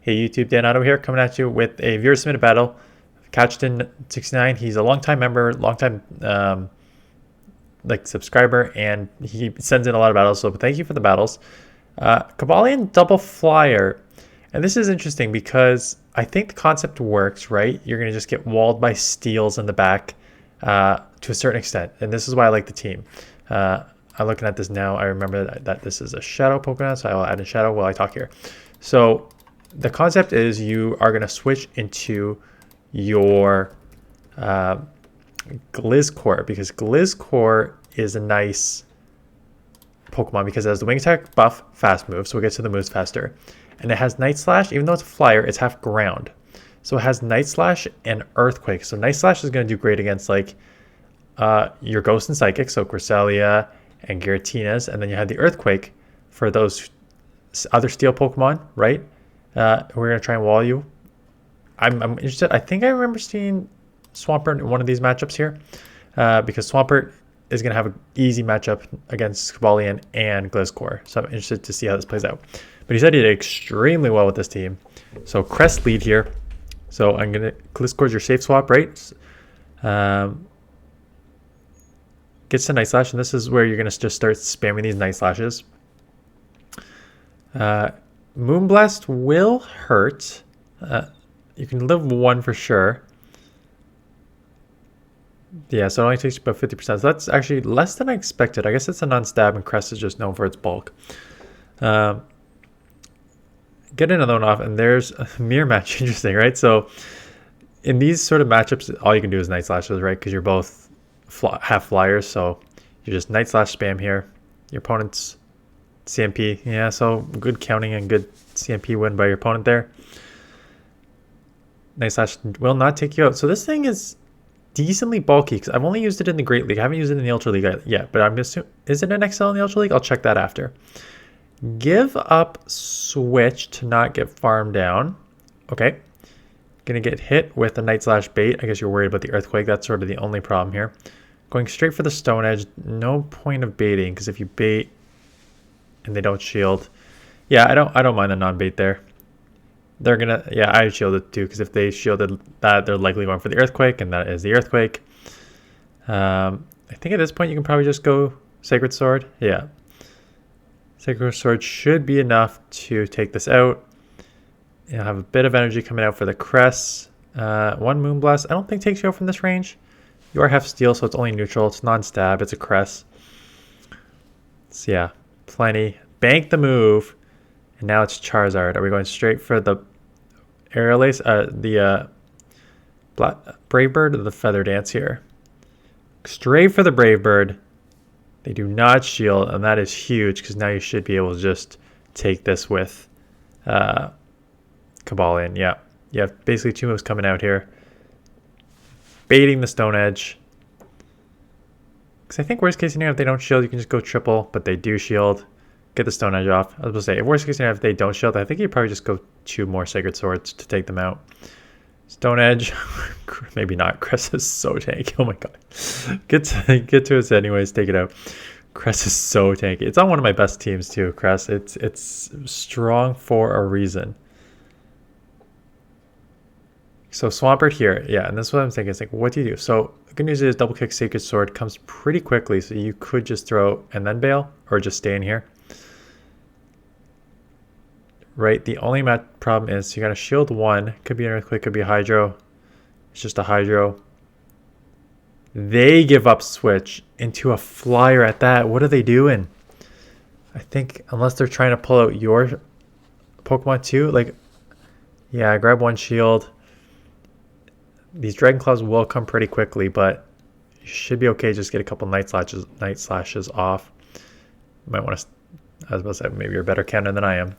Hey YouTube, Dan Otto here, coming at you with a viewer submitted battle. Catchton69, he's a longtime member, longtime subscriber, and he sends in a lot of battles. So thank you for the battles. Kabalion double flyer, and this is interesting because I think the concept works, right? You're gonna just get walled by steals in the back to a certain extent, and this is why I like the team. I'm looking at this now. I remember that this is a shadow Pokemon, so I will add in shadow while I talk here. So the concept is you are going to switch into your Gliscor, because Gliscor is a nice Pokemon because it has the wing attack buff, fast move, so it gets to the moves faster. And it has Night Slash. Even though it's a flyer, it's half ground. So it has Night Slash and Earthquake. So Night Slash is going to do great against like your Ghost and Psychic, so Cresselia and Giratina's. And then you have the Earthquake for those other Steel Pokemon, right? We're going to try and wall you. I'm interested. I think I remember seeing Swampert in one of these matchups here because Swampert is going to have an easy matchup against Kabalion and Gliscor. So I'm interested to see how this plays out. But he said he did extremely well with this team. So Crest lead here. So I'm going to... Gliscor's your safe swap, right? Gets to Night Slash, and this is where you're going to just start spamming these Night Slashes. Moonblast will hurt. You can live one for sure. Yeah, so it only takes you about 50%. So that's actually less than I expected. I guess it's a non-stab, and Crest is just known for its bulk. Get another one off, and there's a mirror match. Interesting, right? So in these sort of matchups, all you can do is Night Slashes, right? Because you're both half flyers, so you just Night Slash spam here. Your opponent's CMP, yeah, so good counting and good CMP win by your opponent there. Night Slash will not take you out. So this thing is decently bulky because I've only used it in the Great League. I haven't used it in the Ultra League yet, but I'm assuming, is it an XL in the Ultra League? I'll check that after. Give up Switch to not get farmed down. Okay. Gonna get hit with the Night Slash bait. I guess you're worried about the Earthquake. That's sort of the only problem here. Going straight for the Stone Edge. No point of baiting because if you bait and they don't shield, yeah, I don't mind the non-bait there. They're gonna, yeah, I shielded too because if they shielded that, they're likely going for the Earthquake, and that is the Earthquake. I think at this point you can probably just go Sacred Sword. Yeah, Sacred Sword should be enough to take this out. You'll have a bit of energy coming out for the Crest. One Moonblast I don't think takes you out from this range. You are half steel, so it's only neutral. It's non-stab. It's a Crest. So yeah, plenty. Bank the move. And now it's Charizard. Are we going straight for the Aerial Ace? The Brave Bird or the Feather Dance here? Straight for the Brave Bird. They do not shield, and that is huge because now you should be able to just take this with Kabalion. Yeah. You have basically two moves coming out here. Baiting the Stone Edge. Because I think worst case scenario, if they don't shield, you can just go triple, but they do shield. Get the Stone Edge off. I was going to say, if worst case scenario, if they don't shield, I think you probably just go two more Sacred Swords to take them out. Stone Edge, maybe not. Crest is so tanky. Oh my god. Get to us anyways. Take it out. Crest is so tanky. It's on one of my best teams too. Crest. It's strong for a reason. So Swampert here, yeah, and this is what I'm thinking. It's like, what do you do? So the good news is double kick Sacred Sword comes pretty quickly, so you could just throw and then bail, or just stay in here. Right, the only problem is you got to shield one. Could be an Earthquake, could be a Hydro. It's just a Hydro. They give up Switch into a flyer at that. What are they doing? I think unless they're trying to pull out your Pokemon too, like, yeah, grab one shield. These Dragon Claws will come pretty quickly, but you should be okay. Just get a couple Night Slashes off. You might want to, I was about to say, maybe you're a better counter than I am.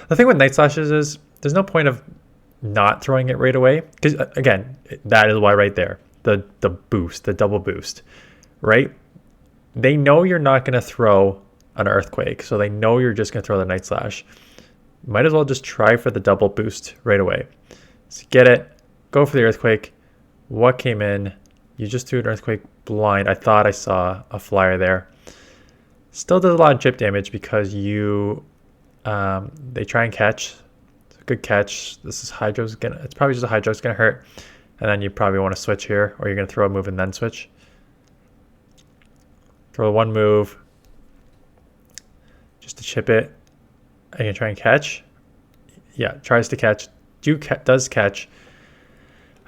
The thing with Night Slashes is there's no point of not throwing it right away. Because, again, that is why right there. The boost, the double boost, right? They know you're not going to throw an Earthquake, so they know you're just going to throw the Night Slash. Might as well just try for the double boost right away. So get it. Go for the Earthquake. What came in? You just threw an Earthquake blind. I thought I saw a flyer there. Still does a lot of chip damage because you they try and catch. Good catch. This is Hydro's gonna, it's probably just a Hydro's gonna hurt. And then you probably want to switch here, or you're gonna throw a move and then switch. Throw one move just to chip it. Are you gonna try and catch? Yeah, tries to catch. Does catch.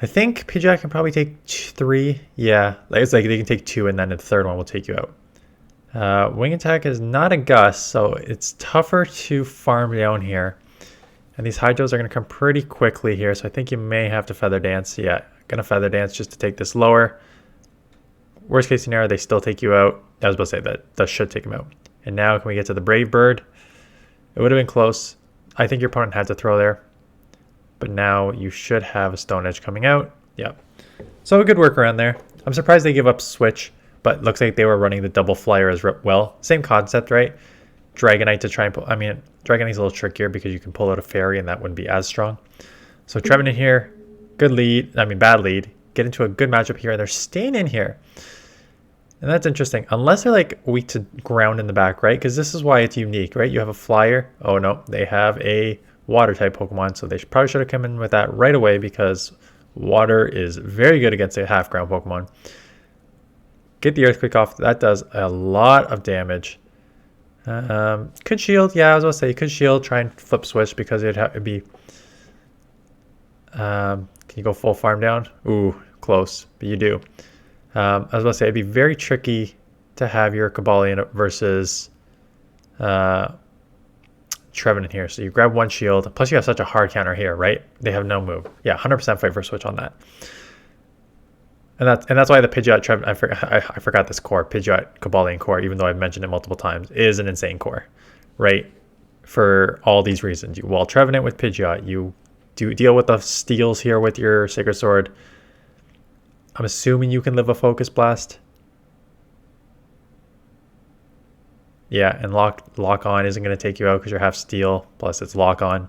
I think Pidgeot can probably take 3. Yeah, it's like they can take 2 and then the third one will take you out. Wing attack is not a gust, so it's tougher to farm down here. And these Hydros are going to come pretty quickly here, so I think you may have to Feather Dance. Yeah, going to Feather Dance just to take this lower. Worst case scenario, they still take you out. I was about to say that should take him out. And now can we get to the Brave Bird? It would have been close. I think your opponent had to throw there. But now you should have a Stone Edge coming out. Yeah. So a good workaround there. I'm surprised they give up Switch, but looks like they were running the double flyer as well. Same concept, right? Dragonite to try and pull. I mean, Dragonite's a little trickier because you can pull out a fairy and that wouldn't be as strong. So Trevenant here, good lead. I mean, bad lead. Get into a good matchup here, and they're staying in here. And that's interesting. Unless they're like weak to ground in the back, right? Because this is why it's unique, right? You have a flyer. Oh, no. They have a water type Pokemon. So they probably should have come in with that right away because water is very good against a half ground Pokemon. Get the Earthquake off. That does a lot of damage. Could shield. Yeah, I was going to say you could shield. Try and flip switch because it'd be... can you go full farm down? Ooh, close. But you do. I was going to say it'd be very tricky to have your Cobalion versus Trevenant here. So you grab one shield. Plus you have such a hard counter here, right? They have no move. Yeah, 100% fight for switch on that. And that's why the Pidgeot Trevenant, I forgot this core, Pidgeot Cobalion core, even though I've mentioned it multiple times, is an insane core, right? For all these reasons. You wall Trevenant with Pidgeot. You do deal with the steals here with your Sacred Sword. I'm assuming you can live a Focus Blast. Yeah, and lock on isn't going to take you out because you're half steel, plus it's lock on.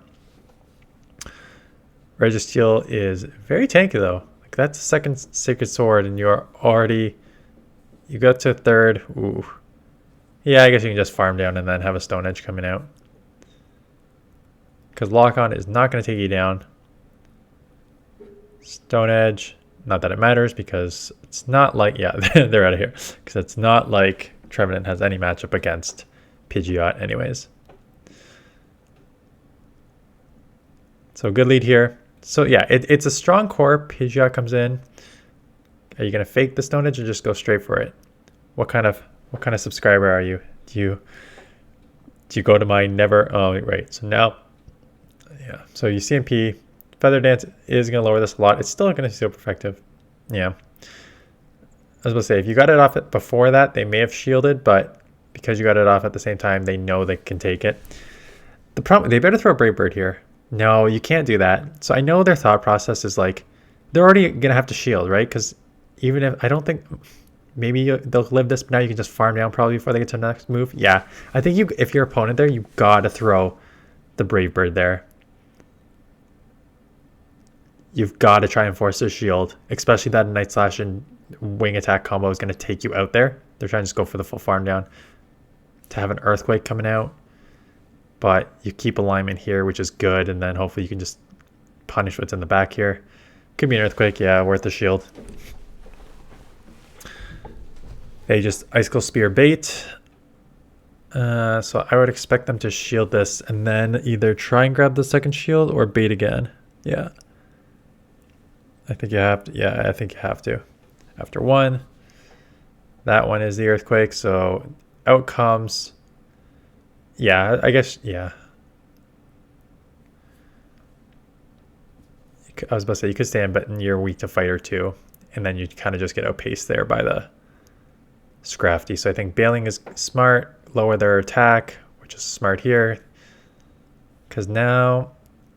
Registeel is very tanky though. Like that's the second Sacred Sword and you're already, you got to third. Ooh. Yeah, I guess you can just farm down and then have a Stone Edge coming out. Because lock on is not going to take you down. Stone Edge, not that it matters because it's not like, yeah, they're out of here. Because it's not like Trevenant has any matchup against Pidgeot anyways. So good lead here. So yeah, it's a strong core. Pidgeot comes in. Are you going to fake the Stone Edge or just go straight for it? What kind of subscriber are you? Do you go to my never? Oh, right. So now, yeah. So you CMP. Feather Dance is going to lower this a lot. It's still going to be super effective. Yeah. I was going to say, if you got it off before that, they may have shielded, but because you got it off at the same time, they know they can take it. The problem, they better throw Brave Bird here. No, you can't do that. So I know their thought process is like, they're already going to have to shield, right? Because even if, I don't think, maybe they'll live this, but now you can just farm down probably before they get to the next move. Yeah, I think if your opponent there, you got to throw the Brave Bird there. You've got to try and force their shield, especially that Night Slash and Wing Attack combo is going to take you out there. They're trying to just go for the full farm down to have an Earthquake coming out. But you keep alignment here, which is good, and then hopefully you can just punish what's in the back here. Could be an Earthquake, yeah, worth the shield. They just Icicle Spear bait. So I would expect them to shield this and then either try and grab the second shield or bait again. Yeah. I think you have to. Yeah, I think you have to. After one, that one is the Earthquake. So out comes. Yeah, I guess. Yeah. I was about to say you could stand, but you're weak to fighter too, and then you kind of just get outpaced there by the Scrafty. So I think bailing is smart. Lower their attack, which is smart here, because now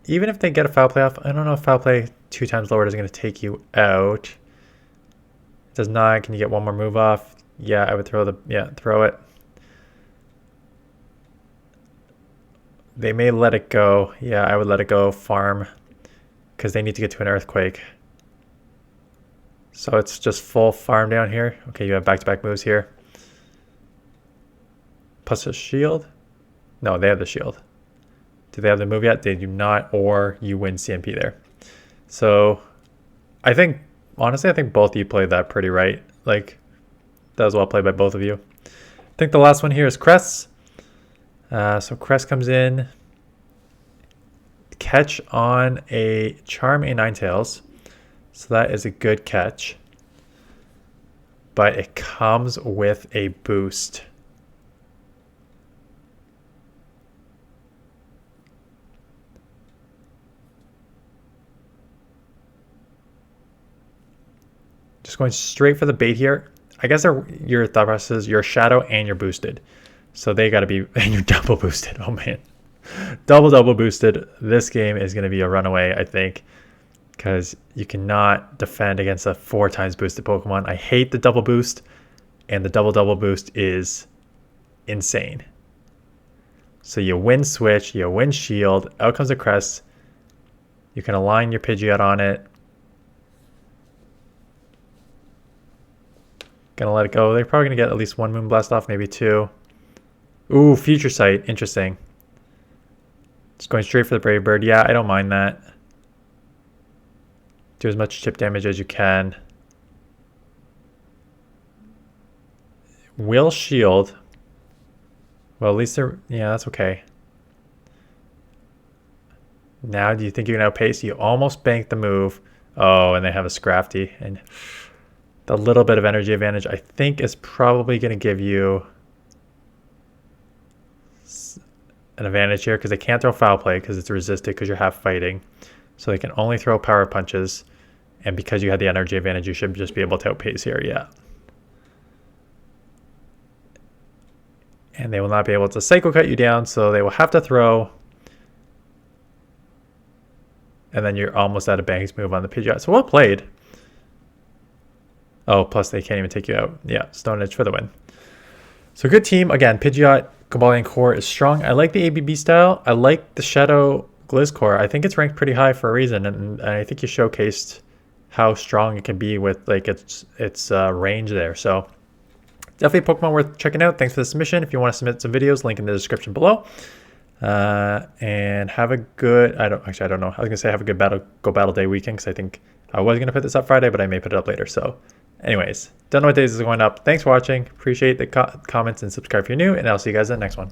even if they get a foul play off, I don't know if foul play 2 times lowered is going to take you out. It does not. Can you get one more move off? Yeah, I would throw throw it. They may let it go. Yeah, I would let it go. Farm, because they need to get to an Earthquake. So it's just full farm down here. Okay, you have back-to-back moves here. Plus a shield. No, they have the shield. Do they have the move yet? They do not, or you win CMP there. So I think, honestly, I think both of you played that pretty right. Like, that was well played by both of you. I think the last one here is Cress. So Cress comes in. Catch on a Charm a Ninetales. So that is a good catch. But it comes with a boost. Just going straight for the bait here. I guess your thought process is you're shadow and you're boosted. So they got to be, and you're double boosted. Oh man. Double boosted. This game is going to be a runaway, I think. Because you cannot defend against a 4 times boosted Pokemon. I hate the double boost. And the double boost is insane. So you win switch, you win shield. Out comes a Crest. You can align your Pidgeot on it. Gonna let it go. They're probably gonna get at least 1 Moonblast off, maybe 2. Ooh, Future Sight. Interesting. Just going straight for the Brave Bird. Yeah, I don't mind that. Do as much chip damage as you can. Will shield. Well, at least they're... Yeah, that's okay. Now, do you think you can outpace? You almost banked the move. Oh, and they have a Scrafty. And the little bit of energy advantage, I think, is probably going to give you an advantage here because they can't throw Foul Play because it's resisted because you're half fighting. So they can only throw Power Punches. And because you had the energy advantage, you should just be able to outpace here, yeah. And they will not be able to Psycho Cut you down, so they will have to throw. And then you're almost out of Bank's move on the Pidgeot. So well played. Oh, plus they can't even take you out. Yeah, Stone Edge for the win. So good team. Again, Pidgeot, Cobalion Core is strong. I like the ABB style. I like the Shadow Gliscor. I think it's ranked pretty high for a reason. And I think you showcased how strong it can be with like its range there. So definitely a Pokemon worth checking out. Thanks for the submission. If you want to submit some videos, link in the description below. And have a good, I don't know. I was gonna say have a good Go Battle Day weekend because I think I was gonna put this up Friday, but I may put it up later. So anyways, don't know what days is going up. Thanks for watching. Appreciate the comments and subscribe if you're new, and I'll see you guys in the next one.